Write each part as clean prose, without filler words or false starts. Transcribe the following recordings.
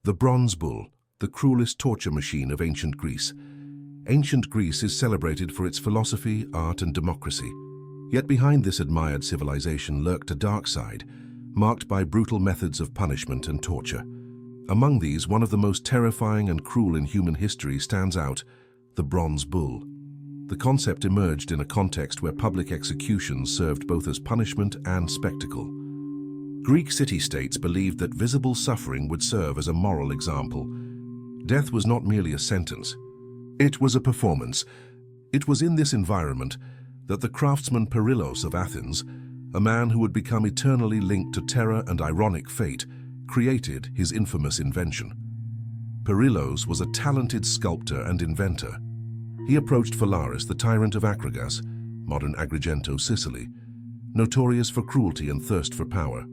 The bronze bull, the cruelest torture machine of ancient Greece. Ancient Greece is celebrated for its philosophy, art, and democracy. Yet behind this admired civilization lurked a dark side, marked by brutal methods of punishment and torture. Among these, one of the most terrifying and cruel in human history stands out: the bronze bull. The concept emerged in a context where public executions served both as punishment and spectacle. Greek city-states believed that visible suffering would serve as a moral example. Death was not merely a sentence. It was a performance. It was in this environment that the craftsman Perillos of Athens, a man who would become eternally linked to terror and ironic fate, created his infamous invention. Perillos was a talented sculptor and inventor. He approached Phalaris, the tyrant of Acragas, modern Agrigento, Sicily, notorious for cruelty and thirst for power.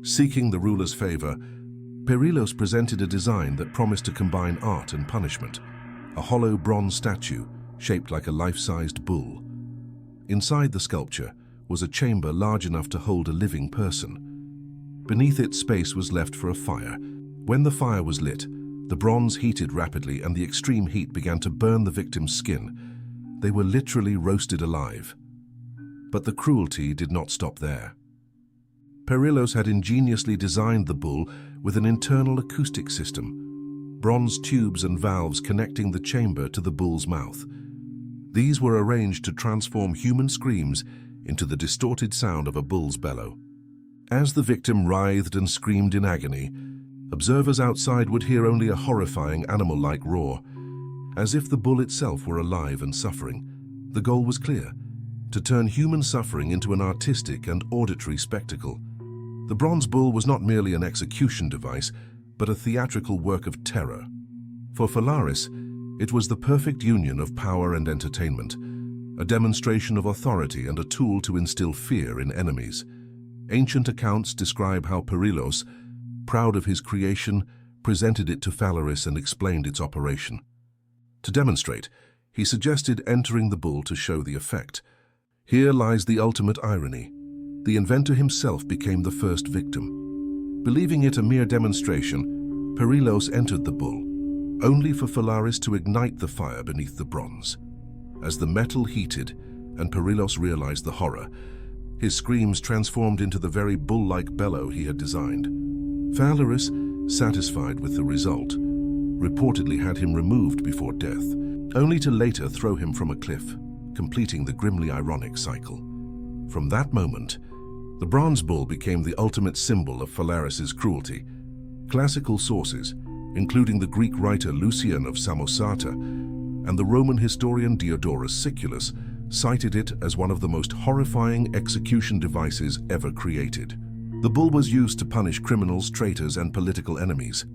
Seeking the ruler's favor, Perillos presented a design that promised to combine art and punishment: a hollow bronze statue shaped like a life-sized bull. Inside the sculpture was a chamber large enough to hold a living person. Beneath it, space was left for a fire. When the fire was lit, the bronze heated rapidly and the extreme heat began to burn the victim's skin. They were literally roasted alive. But the cruelty did not stop there. Perillos had ingeniously designed the bull with an internal acoustic system, bronze tubes and valves connecting the chamber to the bull's mouth. These were arranged to transform human screams into the distorted sound of a bull's bellow. As the victim writhed and screamed in agony, observers outside would hear only a horrifying animal-like roar, as if the bull itself were alive and suffering. The goal was clear: to turn human suffering into an artistic and auditory spectacle. The bronze bull was not merely an execution device, but a theatrical work of terror. For Phalaris, it was the perfect union of power and entertainment, a demonstration of authority and a tool to instill fear in enemies. Ancient accounts describe how Perillos, proud of his creation, presented it to Phalaris and explained its operation. To demonstrate, he suggested entering the bull to show the effect. Here lies the ultimate irony. The inventor himself became the first victim. Believing it a mere demonstration, Perillos entered the bull, only for Phalaris to ignite the fire beneath the bronze. As the metal heated and Perillos realized the horror, his screams transformed into the very bull-like bellow he had designed. Phalaris, satisfied with the result, reportedly had him removed before death, only to later throw him from a cliff, completing the grimly ironic cycle. From that moment, the bronze bull became the ultimate symbol of Phalaris's cruelty. Classical sources, including the Greek writer Lucian of Samosata and the Roman historian Diodorus Siculus, cited it as one of the most horrifying execution devices ever created. The bull was used to punish criminals, traitors, and political enemies.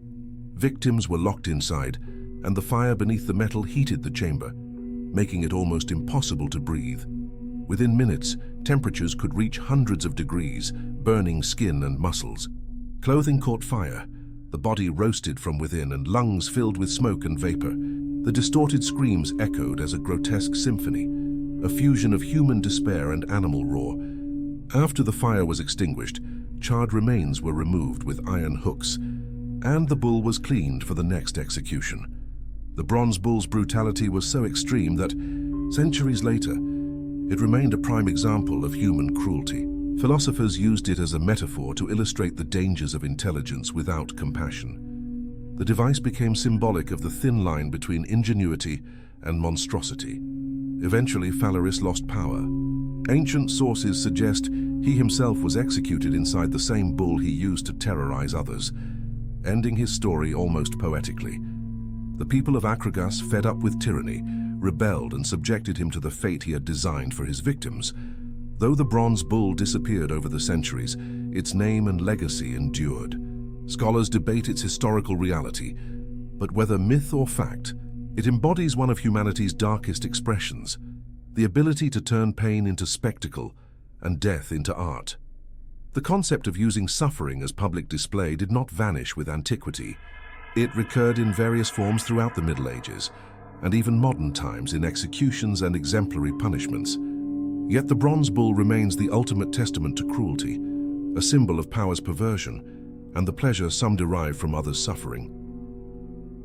Victims were locked inside, and the fire beneath the metal heated the chamber, making it almost impossible to breathe. Within minutes, temperatures could reach hundreds of degrees, burning skin and muscles. Clothing caught fire, the body roasted from within, and lungs filled with smoke and vapor. The distorted screams echoed as a grotesque symphony, a fusion of human despair and animal roar. After the fire was extinguished, charred remains were removed with iron hooks, and the bull was cleaned for the next execution. The bronze bull's brutality was so extreme that, centuries later, it remained a prime example of human cruelty. Philosophers used it as a metaphor to illustrate the dangers of intelligence without compassion. The device became symbolic of the thin line between ingenuity and monstrosity. Eventually, Phalaris lost power. Ancient sources suggest he himself was executed inside the same bull he used to terrorize others, ending his story almost poetically. The people of Acragas, fed up with tyranny, rebelled and subjected him to the fate he had designed for his victims. Though the bronze bull disappeared over the centuries, its name and legacy endured. Scholars debate its historical reality, but whether myth or fact, it embodies one of humanity's darkest expressions: the ability to turn pain into spectacle and death into art. The concept of using suffering as public display did not vanish with antiquity. It recurred in various forms throughout the Middle Ages, and even modern times in executions and exemplary punishments. Yet the bronze bull remains the ultimate testament to cruelty, a symbol of power's perversion and the pleasure some derive from others' suffering.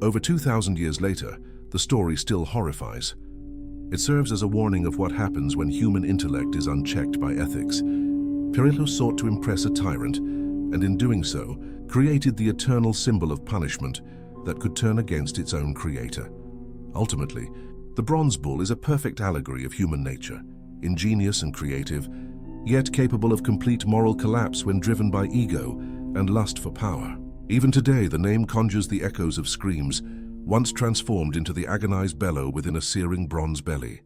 Over 2,000 years later, the story still horrifies. It serves as a warning of what happens when human intellect is unchecked by ethics. Perillo sought to impress a tyrant, and in doing so, created the eternal symbol of punishment that could turn against its own creator. Ultimately, the bronze bull is a perfect allegory of human nature, ingenious and creative, yet capable of complete moral collapse when driven by ego and lust for power. Even today, the name conjures the echoes of screams once transformed into the agonized bellow within a searing bronze belly.